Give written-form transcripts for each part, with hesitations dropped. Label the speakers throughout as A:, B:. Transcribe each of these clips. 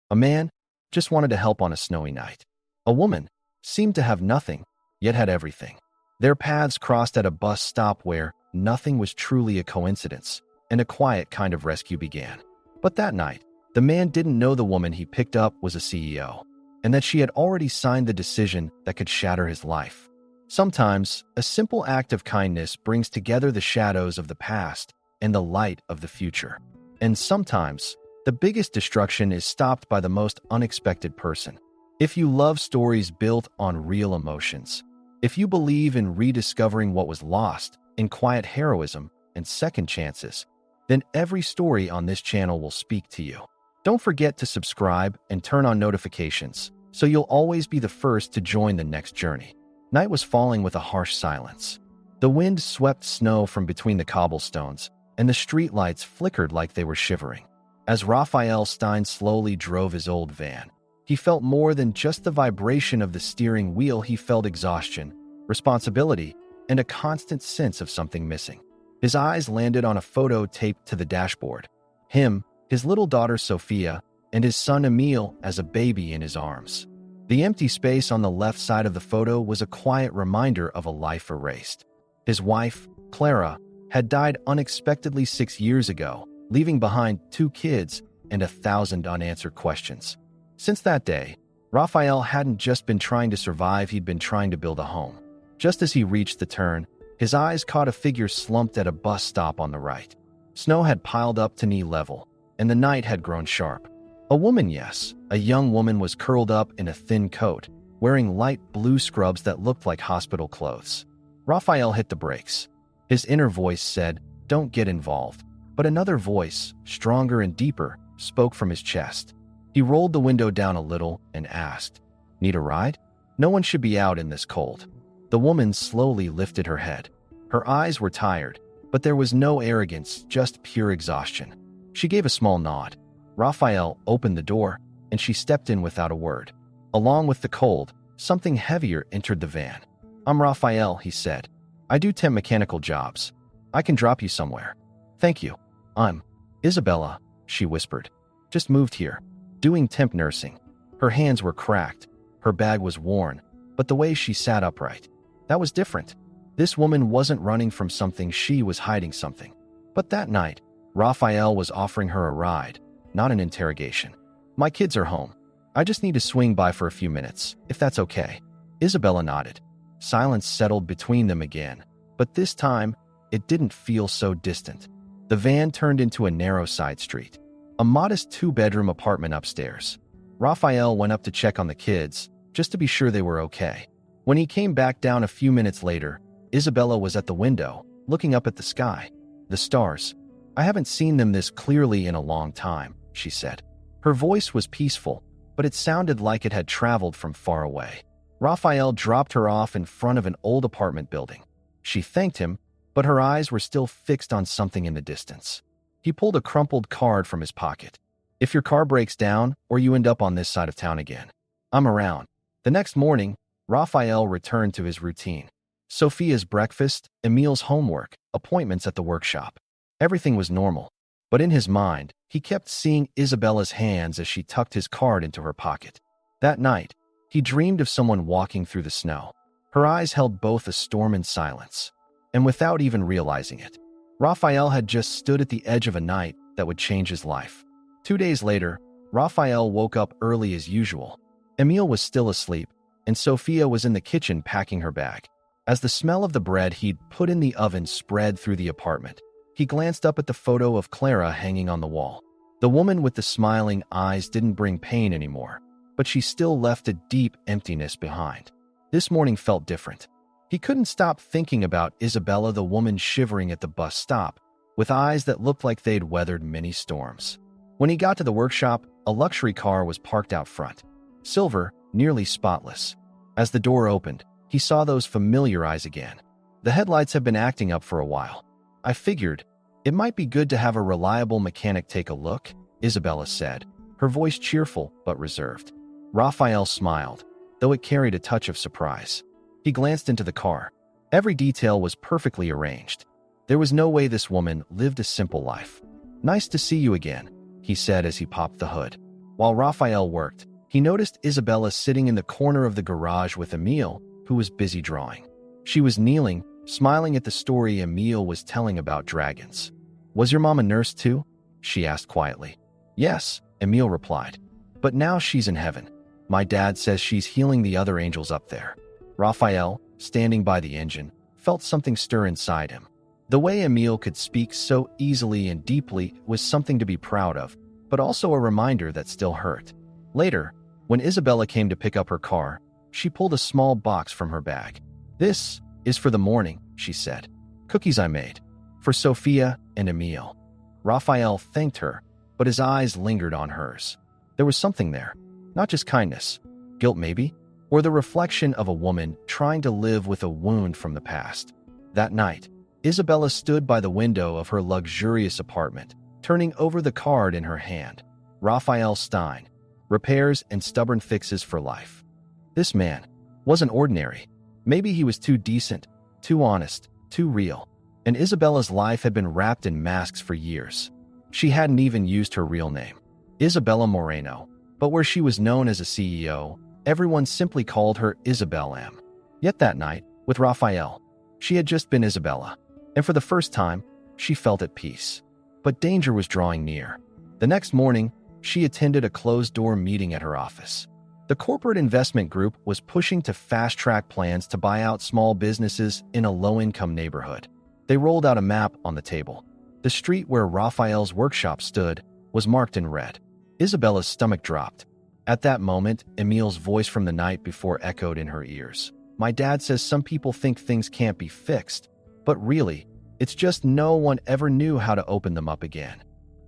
A: A man just wanted to help on a snowy night. A woman seemed to have nothing, yet had everything. Their paths crossed at a bus stop where nothing was truly a coincidence, and a quiet kind of rescue began. But that night, the man didn't know the woman he picked up was a CEO, and that she had already signed the decision that could shatter his life. Sometimes, a simple act of kindness brings together the shadows of the past and the light of the future. And sometimes, the biggest destruction is stopped by the most unexpected person. If you love stories built on real emotions, if you believe in rediscovering what was lost, in quiet heroism and second chances, then every story on this channel will speak to you. Don't forget to subscribe and turn on notifications so you'll always be the first to join the next journey. Night was falling with a harsh silence. The wind swept snow from between the cobblestones, and the streetlights flickered like they were shivering. As Raphael Stein slowly drove his old van, he felt more than just the vibration of the steering wheel. He felt exhaustion, responsibility, and a constant sense of something missing. His eyes landed on a photo taped to the dashboard. Him, his little daughter Sophia, and his son Emil as a baby in his arms. The empty space on the left side of the photo was a quiet reminder of a life erased. His wife, Clara, had died unexpectedly 6 years ago, leaving behind 2 kids and 1,000 unanswered questions. Since that day, Raphael hadn't just been trying to survive, he'd been trying to build a home. Just as he reached the turn, his eyes caught a figure slumped at a bus stop on the right. Snow had piled up to knee level, and the night had grown sharp. A woman, yes, a young woman was curled up in a thin coat, wearing light blue scrubs that looked like hospital clothes. Raphael hit the brakes. His inner voice said, "Don't get involved." But another voice, stronger and deeper, spoke from his chest. He rolled the window down a little and asked, "Need a ride? No one should be out in this cold." The woman slowly lifted her head. Her eyes were tired, but there was no arrogance, just pure exhaustion. She gave a small nod. Raphael opened the door, and she stepped in without a word. Along with the cold, something heavier entered the van. "I'm Raphael," he said. "I do temp mechanical jobs. I can drop you somewhere." "Thank you. I'm Isabella," she whispered. "Just moved here, doing temp nursing." Her hands were cracked. Her bag was worn, but the way she sat upright, that was different. This woman wasn't running from something, she was hiding something. But that night, Raphael was offering her a ride, not an interrogation. "My kids are home. I just need to swing by for a few minutes, if that's okay." Isabella nodded. Silence settled between them again, but this time, it didn't feel so distant. The van turned into a narrow side street, a modest 2-bedroom apartment upstairs. Raphael went up to check on the kids, just to be sure they were okay. When he came back down a few minutes later, Isabella was at the window, looking up at the sky. "The stars. I haven't seen them this clearly in a long time," she said. Her voice was peaceful, but it sounded like it had traveled from far away. Raphael dropped her off in front of an old apartment building. She thanked him, but her eyes were still fixed on something in the distance. He pulled a crumpled card from his pocket. "If your car breaks down or you end up on this side of town again, I'm around." The next morning, Raphael returned to his routine. Sophia's breakfast, Emil's homework, appointments at the workshop. Everything was normal, but in his mind, he kept seeing Isabella's hands as she tucked his card into her pocket. That night, he dreamed of someone walking through the snow. Her eyes held both a storm and silence. And without even realizing it, Raphael had just stood at the edge of a night that would change his life. 2 days later, Raphael woke up early as usual. Emil was still asleep, and Sophia was in the kitchen packing her bag. As the smell of the bread he'd put in the oven spread through the apartment, he glanced up at the photo of Clara hanging on the wall. The woman with the smiling eyes didn't bring pain anymore, but she still left a deep emptiness behind. This morning felt different. He couldn't stop thinking about Isabella, the woman shivering at the bus stop, with eyes that looked like they'd weathered many storms. When he got to the workshop, a luxury car was parked out front. Silver, nearly spotless. As the door opened, he saw those familiar eyes again. The headlights had been acting up for a while. "I figured it might be good to have a reliable mechanic take a look," Isabella said, her voice cheerful but reserved. Raphael smiled, though it carried a touch of surprise. He glanced into the car. Every detail was perfectly arranged. There was no way this woman lived a simple life. "Nice to see you again," he said as he popped the hood. While Raphael worked, he noticed Isabella sitting in the corner of the garage with Emile, who was busy drawing. She was kneeling, smiling at the story Emile was telling about dragons. "Was your mom a nurse too?" she asked quietly. "Yes," Emile replied. "But now she's in heaven. My dad says she's healing the other angels up there." Raphael, standing by the engine, felt something stir inside him. The way Emile could speak so easily and deeply was something to be proud of, but also a reminder that still hurt. Later, when Isabella came to pick up her car, she pulled a small box from her bag. "This is for the morning," she said. "Cookies I made. For Sophia and Emile." Raphael thanked her, but his eyes lingered on hers. There was something there. Not just kindness, guilt maybe, or the reflection of a woman trying to live with a wound from the past. That night, Isabella stood by the window of her luxurious apartment, turning over the card in her hand. Raphael Stein, repairs and stubborn fixes for life. This man wasn't ordinary. Maybe he was too decent, too honest, too real. And Isabella's life had been wrapped in masks for years. She hadn't even used her real name, Isabella Moreno, but where she was known as a CEO, everyone simply called her Isabel M. Yet that night, with Raphael, she had just been Isabella, and for the first time, she felt at peace. But danger was drawing near. The next morning, she attended a closed-door meeting at her office. The corporate investment group was pushing to fast-track plans to buy out small businesses in a low-income neighborhood. They rolled out a map on the table. The street where Raphael's workshop stood was marked in red. Isabella's stomach dropped. At that moment, Emile's voice from the night before echoed in her ears. "My dad says some people think things can't be fixed, but really, it's just no one ever knew how to open them up again."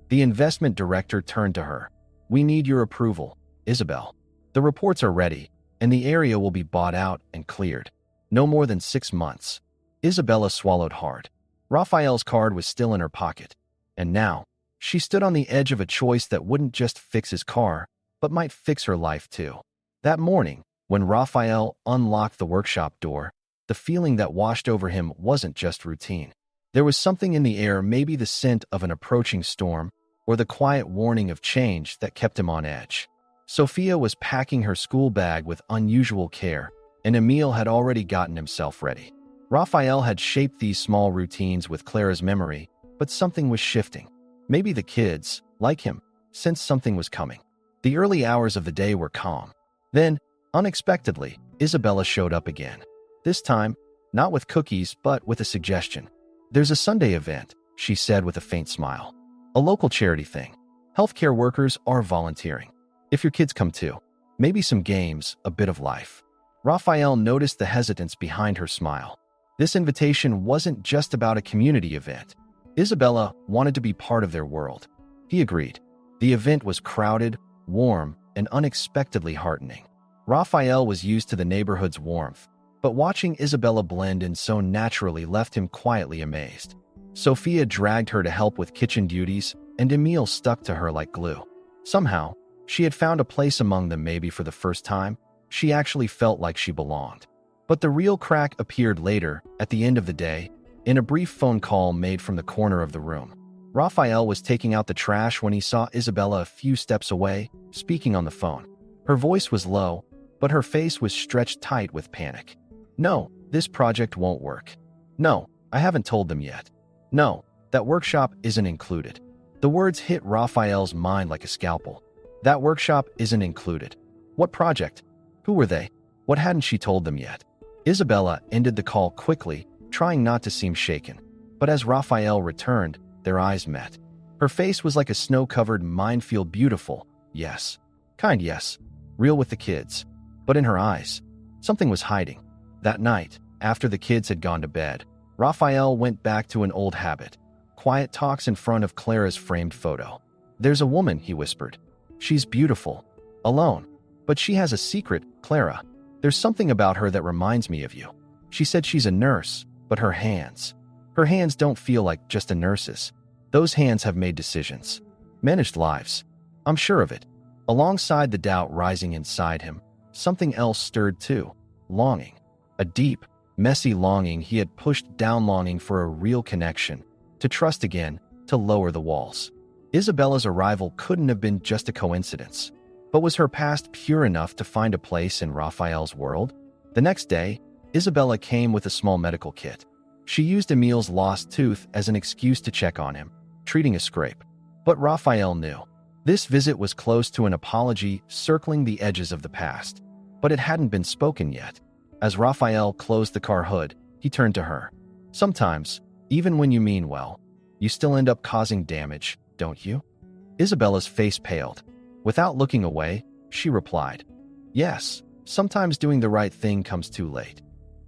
A: The investment director turned to her. "We need your approval, Isabel. The reports are ready, and the area will be bought out and cleared. No more than 6 months." Isabella swallowed hard. Raphael's card was still in her pocket, and now, she stood on the edge of a choice that wouldn't just fix his car, but might fix her life too. That morning, when Raphael unlocked the workshop door, the feeling that washed over him wasn't just routine. There was something in the air, maybe the scent of an approaching storm, or the quiet warning of change that kept him on edge. Sophia was packing her school bag with unusual care, and Emile had already gotten himself ready. Raphael had shaped these small routines with Clara's memory, but something was shifting. Maybe the kids, like him, sensed something was coming. The early hours of the day were calm. Then, unexpectedly, Isabella showed up again. This time, not with cookies, but with a suggestion. "There's a Sunday event," she said with a faint smile. "A local charity thing. Healthcare workers are volunteering. If your kids come too. Maybe some games, a bit of life." Raphael noticed the hesitance behind her smile. This invitation wasn't just about a community event. Isabella wanted to be part of their world. He agreed. The event was crowded, warm, and unexpectedly heartening. Raphael was used to the neighborhood's warmth, but watching Isabella blend in so naturally left him quietly amazed. Sophia dragged her to help with kitchen duties, and Emile stuck to her like glue. Somehow, she had found a place among them. Maybe for the first time, she actually felt like she belonged. But the real crack appeared later, at the end of the day, in a brief phone call made from the corner of the room. Raphael was taking out the trash when he saw Isabella a few steps away, speaking on the phone. Her voice was low, but her face was stretched tight with panic. "No, this project won't work. No, I haven't told them yet. No, that workshop isn't included." The words hit Raphael's mind like a scalpel. That workshop isn't included. What project? Who were they? What hadn't she told them yet? Isabella ended the call quickly, trying not to seem shaken. But as Raphael returned, their eyes met. Her face was like a snow-covered minefield, beautiful, yes. Kind, yes. Real with the kids. But in her eyes, something was hiding. That night, after the kids had gone to bed, Raphael went back to an old habit. Quiet talks in front of Clara's framed photo. "There's a woman," he whispered. "She's beautiful. Alone. But she has a secret, Clara. There's something about her that reminds me of you. She said she's a nurse, but her hands don't feel like just a nurse's. Those hands have made decisions. Managed lives. I'm sure of it." Alongside the doubt rising inside him, something else stirred too. Longing. A deep, messy longing he had pushed down, longing for a real connection, to trust again, to lower the walls. Isabella's arrival couldn't have been just a coincidence. But was her past pure enough to find a place in Raphael's world? The next day, Isabella came with a small medical kit. She used Emil's lost tooth as an excuse to check on him, treating a scrape. But Raphael knew. This visit was close to an apology circling the edges of the past. But it hadn't been spoken yet. As Raphael closed the car hood, he turned to her. Sometimes, even when you mean well, you still end up causing damage, don't you? Isabella's face paled. Without looking away, she replied, "Yes, sometimes doing the right thing comes too late."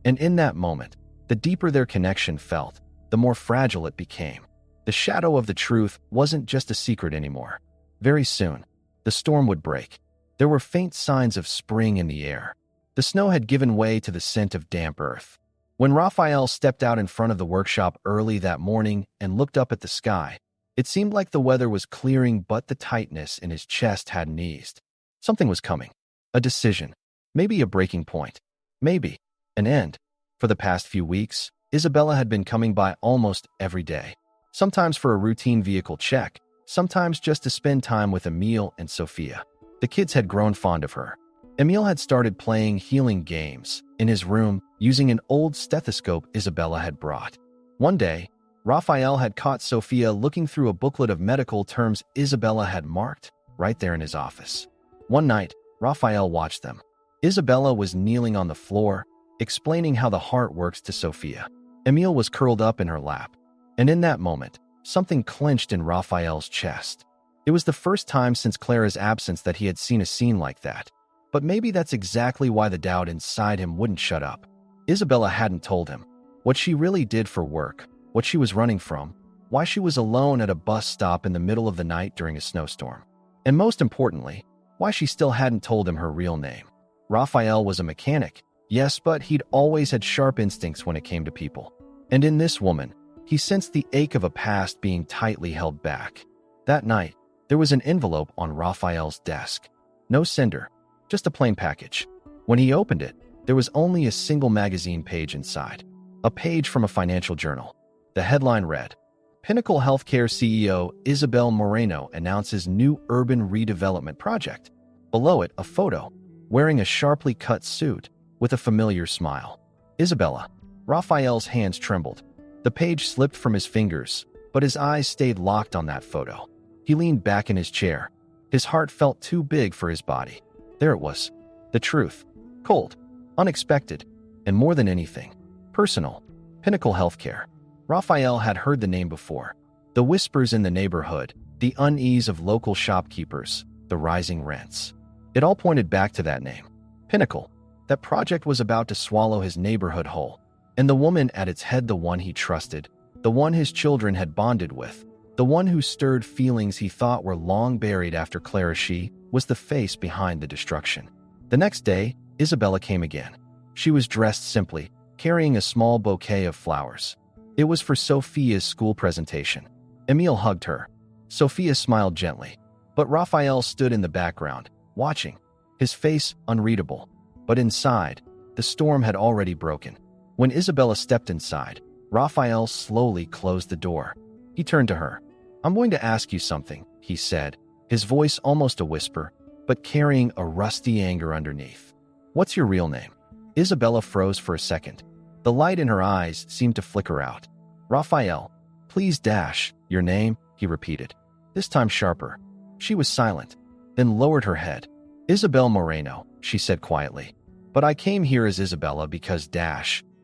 A: And in that moment, the deeper their connection felt, the more fragile it became. The shadow of the truth wasn't just a secret anymore. Very soon, the storm would break. There were faint signs of spring in the air. The snow had given way to the scent of damp earth. When Raphael stepped out in front of the workshop early that morning and looked up at the sky, it seemed like the weather was clearing, but the tightness in his chest hadn't eased. Something was coming. A decision. Maybe a breaking point. Maybe an end. For the past few weeks, Isabella had been coming by almost every day. Sometimes for a routine vehicle check, sometimes just to spend time with Emil and Sophia. The kids had grown fond of her. Emil had started playing healing games in his room using an old stethoscope Isabella had brought. One day, Raphael had caught Sophia looking through a booklet of medical terms Isabella had marked right there in his office. One night, Raphael watched them. Isabella was kneeling on the floor, explaining how the heart works to Sophia. Emil was curled up in her lap. And in that moment, something clenched in Raphael's chest. It was the first time since Clara's absence that he had seen a scene like that. But maybe that's exactly why the doubt inside him wouldn't shut up. Isabella hadn't told him what she really did for work, what she was running from, why she was alone at a bus stop in the middle of the night during a snowstorm. And most importantly, why she still hadn't told him her real name. Raphael was a mechanic, yes, but he'd always had sharp instincts when it came to people. And in this woman, he sensed the ache of a past being tightly held back. That night, there was an envelope on Raphael's desk. No sender, just a plain package. When he opened it, there was only a single magazine page inside. A page from a financial journal. The headline read, "Pinnacle Healthcare CEO Isabel Moreno announces new urban redevelopment project." Below it, a photo, wearing a sharply cut suit, with a familiar smile. Isabella. Raphael's hands trembled. The page slipped from his fingers, but his eyes stayed locked on that photo. He leaned back in his chair. His heart felt too big for his body. There it was. The truth. Cold. Unexpected. And more than anything, personal. Pinnacle Healthcare. Raphael had heard the name before. The whispers in the neighborhood, the unease of local shopkeepers, the rising rents. It all pointed back to that name. Pinnacle. That project was about to swallow his neighborhood whole. And the woman at its head, the one he trusted, the one his children had bonded with, the one who stirred feelings he thought were long buried after Clara, she was the face behind the destruction. The next day, Isabella came again. She was dressed simply, carrying a small bouquet of flowers. It was for Sophia's school presentation. Emil hugged her. Sophia smiled gently. But Raphael stood in the background, watching, his face unreadable. But inside, the storm had already broken. When Isabella stepped inside, Raphael slowly closed the door. He turned to her. "I'm going to ask you something," he said, his voice almost a whisper, but carrying a rusty anger underneath. "What's your real name?" Isabella froze for a second. The light in her eyes seemed to flicker out. "Raphael, please dash, your name," he repeated, this time sharper. She was silent, then lowered her head. "Isabel Moreno," she said quietly. "But I came here as Isabella because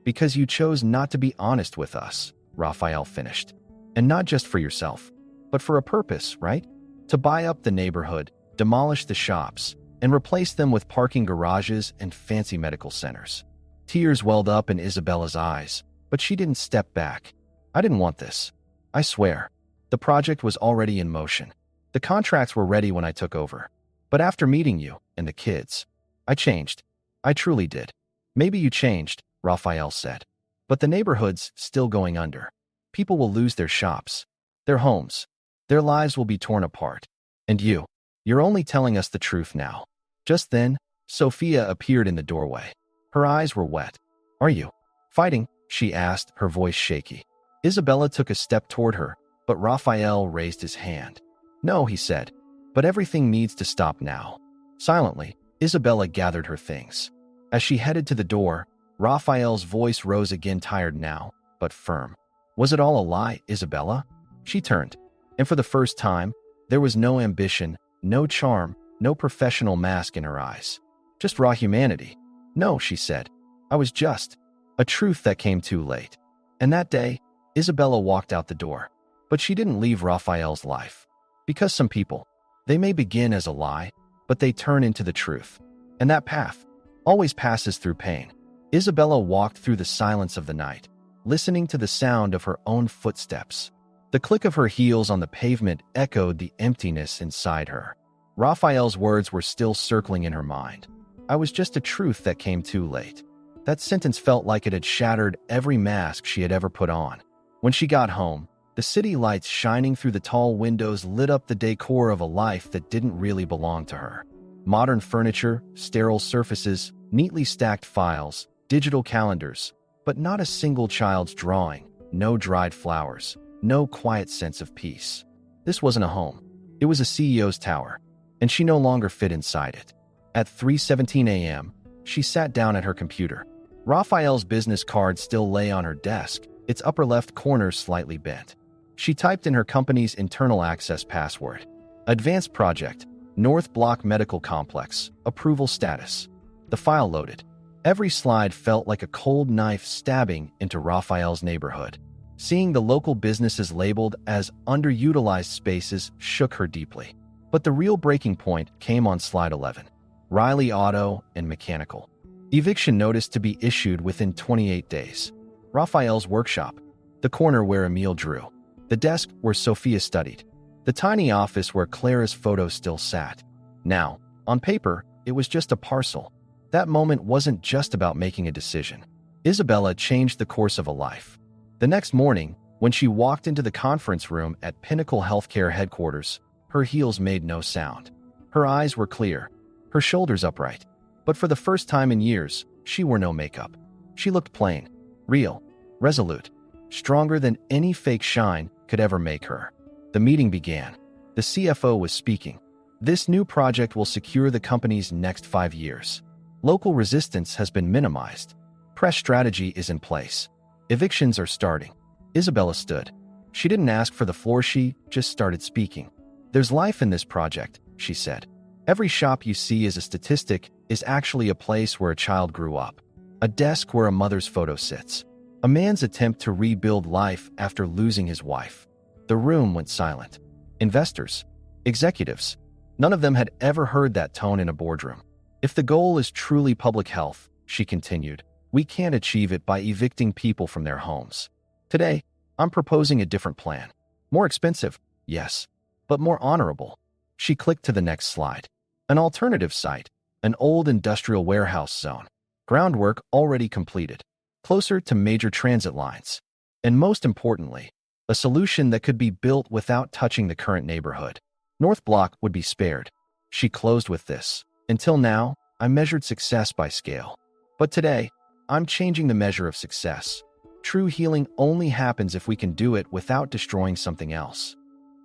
A: because you chose not to be honest with us," Raphael finished. "And not just for yourself, but for a purpose, right? To buy up the neighborhood, demolish the shops, and replace them with parking garages and fancy medical centers." Tears welled up in Isabella's eyes, but she didn't step back. "I didn't want this. I swear." The project was already in motion. The contracts were ready when I took over. But after meeting you and the kids, I changed. I truly did. "Maybe you changed," Raphael said. "But the neighborhood's still going under. People will lose their shops, their homes. Their lives will be torn apart. And you're only telling us the truth now." Just then, Sophia appeared in the doorway. Her eyes were wet. "Are you fighting?" she asked, her voice shaky. Isabella took a step toward her, but Raphael raised his hand. "No," he said, "but everything needs to stop now." Silently, Isabella gathered her things. As she headed to the door, Raphael's voice rose again, tired now, but firm. Was it all a lie, Isabella? She turned, and for the first time, there was no ambition, no charm, no professional mask in her eyes. Just raw humanity. No, she said. I was just. A truth that came too late. And that day, Isabella walked out the door. But she didn't leave Raphael's life. Because some people, they may begin as a lie, but they turn into the truth. And that path always passes through pain. Isabella walked through the silence of the night, listening to the sound of her own footsteps. The click of her heels on the pavement echoed the emptiness inside her. Raphael's words were still circling in her mind. I was just a truth that came too late. That sentence felt like it had shattered every mask she had ever put on. When she got home, the city lights shining through the tall windows lit up the decor of a life that didn't really belong to her. Modern furniture, sterile surfaces, neatly stacked files, digital calendars, but not a single child's drawing, no dried flowers, no quiet sense of peace. This wasn't a home. It was a CEO's tower, and she no longer fit inside it. At 3:17 a.m., she sat down at her computer. Raphael's business card still lay on her desk, its upper left corner slightly bent. She typed in her company's internal access password. Advanced Project, North Block Medical Complex, approval status. The file loaded. Every slide felt like a cold knife stabbing into Raphael's neighborhood. Seeing the local businesses labeled as underutilized spaces shook her deeply. But the real breaking point came on slide 11. Riley Auto and Mechanical. Eviction notice to be issued within 28 days. Raphael's workshop. The corner where Emile drew. The desk where Sophia studied. The tiny office where Clara's photo still sat. Now, on paper, it was just a parcel. That moment wasn't just about making a decision. Isabella changed the course of a life. The next morning, when she walked into the conference room at Pinnacle Healthcare headquarters, her heels made no sound. Her eyes were clear, her shoulders upright. But for the first time in years, she wore no makeup. She looked plain, real, resolute, stronger than any fake shine could ever make her. The meeting began. The CFO was speaking. This new project will secure the company's next 5 years. Local resistance has been minimized. Press strategy is in place. Evictions are starting. Isabella stood. She didn't ask for the floor, she just started speaking. There's life in this project, she said. Every shop you see as a statistic is actually a place where a child grew up. A desk where a mother's photo sits. A man's attempt to rebuild life after losing his wife. The room went silent. Investors, executives, none of them had ever heard that tone in a boardroom. If the goal is truly public health, she continued, we can't achieve it by evicting people from their homes. Today, I'm proposing a different plan. More expensive, yes, but more honorable. She clicked to the next slide. An alternative site, an old industrial warehouse zone. Groundwork already completed, closer to major transit lines. And most importantly, a solution that could be built without touching the current neighborhood. North Block would be spared. She closed with this. Until now, I measured success by scale. But today, I'm changing the measure of success. True healing only happens if we can do it without destroying something else.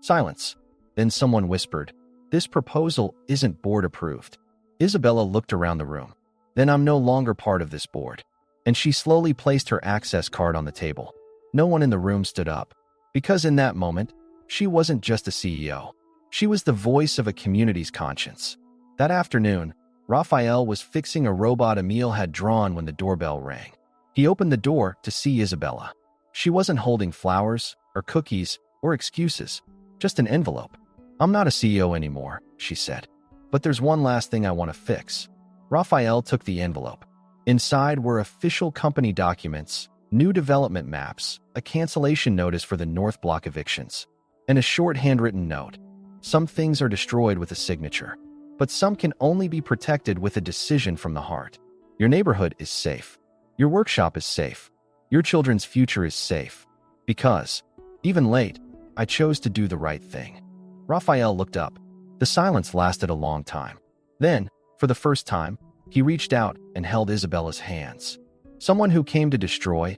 A: Silence. Then someone whispered, this proposal isn't board approved. Isabella looked around the room. Then I'm no longer part of this board. And she slowly placed her access card on the table. No one in the room stood up. Because in that moment, she wasn't just a CEO. She was the voice of a community's conscience. That afternoon, Raphael was fixing a robot Emile had drawn when the doorbell rang. He opened the door to see Isabella. She wasn't holding flowers or cookies or excuses, just an envelope. I'm not a CEO anymore, she said. But there's one last thing I want to fix. Raphael took the envelope. Inside were official company documents, new development maps, a cancellation notice for the North Block evictions, and a short handwritten note. Some things are destroyed with a signature, but some can only be protected with a decision from the heart. Your neighborhood is safe. Your workshop is safe. Your children's future is safe. Because, even late, I chose to do the right thing. Raphael looked up. The silence lasted a long time. Then, for the first time, he reached out and held Isabella's hands. Someone who came to destroy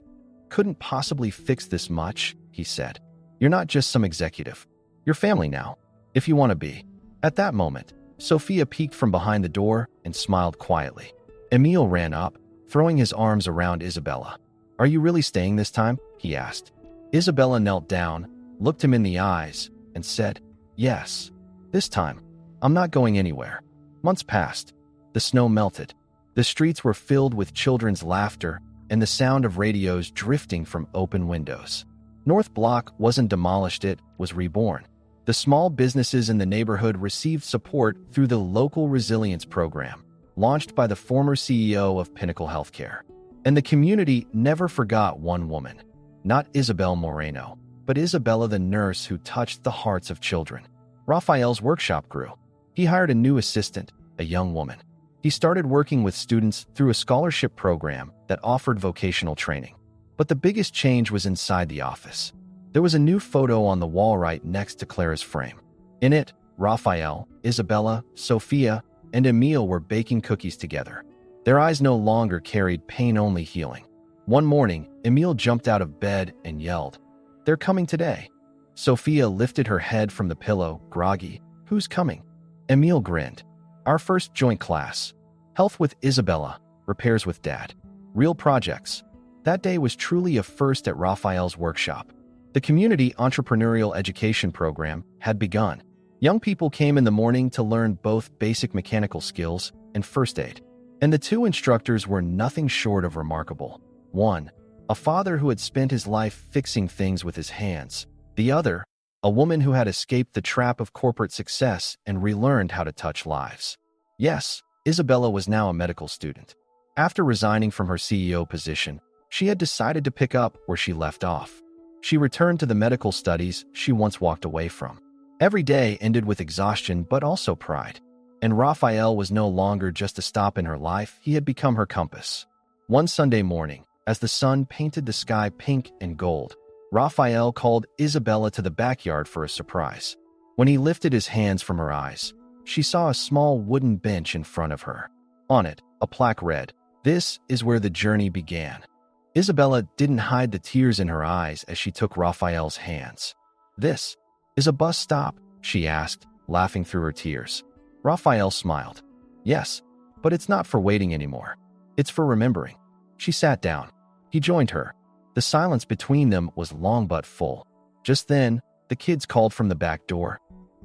A: couldn't possibly fix this much, he said. You're not just some executive. You're family now, if you want to be. At that moment, Sophia peeked from behind the door and smiled quietly. Emil ran up, throwing his arms around Isabella. "Are you really staying this time?" he asked. Isabella knelt down, looked him in the eyes, and said, "Yes. This time, I'm not going anywhere." Months passed. The snow melted. The streets were filled with children's laughter and the sound of radios drifting from open windows. North Block wasn't demolished, it was reborn. The small businesses in the neighborhood received support through the Local Resilience Program, launched by the former CEO of Pinnacle Healthcare. And the community never forgot one woman. Not Isabel Moreno, but Isabella, the nurse who touched the hearts of children. Raphael's workshop grew. He hired a new assistant, a young woman. He started working with students through a scholarship program that offered vocational training. But the biggest change was inside the office. There was a new photo on the wall right next to Clara's frame. In it, Raphael, Isabella, Sophia, and Emil were baking cookies together. Their eyes no longer carried pain-only healing. One morning, Emil jumped out of bed and yelled, "They're coming today." Sophia lifted her head from the pillow, groggy. "Who's coming?" Emil grinned. "Our first joint class. Health with Isabella, repairs with Dad. Real projects." That day was truly a first at Raphael's workshop. The community entrepreneurial education program had begun. Young people came in the morning to learn both basic mechanical skills and first aid. And the two instructors were nothing short of remarkable. One, a father who had spent his life fixing things with his hands. The other, a woman who had escaped the trap of corporate success and relearned how to touch lives. Yes, Isabella was now a medical student. After resigning from her CEO position, she had decided to pick up where she left off. She returned to the medical studies she once walked away from. Every day ended with exhaustion but also pride. And Raphael was no longer just a stop in her life, he had become her compass. One Sunday morning, as the sun painted the sky pink and gold, Raphael called Isabella to the backyard for a surprise. When he lifted his hands from her eyes, she saw a small wooden bench in front of her. On it, a plaque read, "This is where the journey began." Isabella didn't hide the tears in her eyes as she took Raphael's hands. "This is a bus stop?" she asked, laughing through her tears. Raphael smiled. "Yes, but it's not for waiting anymore. It's for remembering." She sat down. He joined her. The silence between them was long but full. Just then, the kids called from the back door.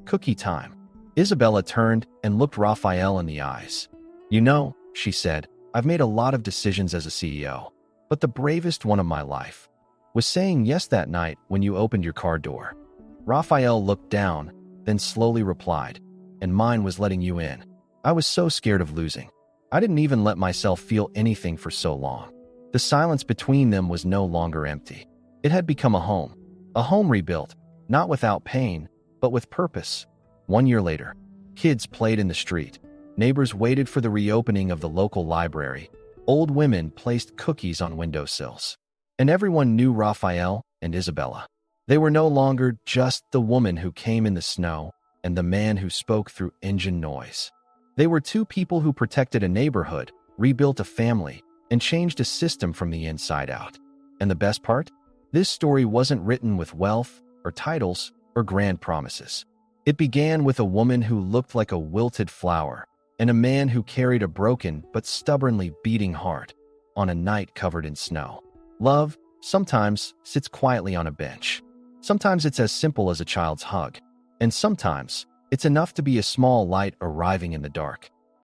A: "Cookie time." Isabella turned and looked Raphael in the eyes. "You know," she said, "I've made a lot of decisions as a CEO. But the bravest one of my life was saying yes that night when you opened your car door." Raphael looked down, then slowly replied, "And mine was letting you in. I was so scared of losing. I didn't even let myself feel anything for so long." The silence between them was no longer empty. It had become a home rebuilt, not without pain, but with purpose. 1 year later, kids played in the street. Neighbors waited for the reopening of the local library. Old women placed cookies on windowsills. And everyone knew Raphael and Isabella. They were no longer just the woman who came in the snow and the man who spoke through engine noise. They were two people who protected a neighborhood, rebuilt a family, and changed a system from the inside out. And the best part? This story wasn't written with wealth or titles or grand promises. It began with a woman who looked like a wilted flower and a man who carried a broken but stubbornly beating heart on a night covered in snow. Love sometimes sits quietly on a bench. Sometimes it's as simple as a child's hug. And sometimes it's enough to be a small light arriving in the dark.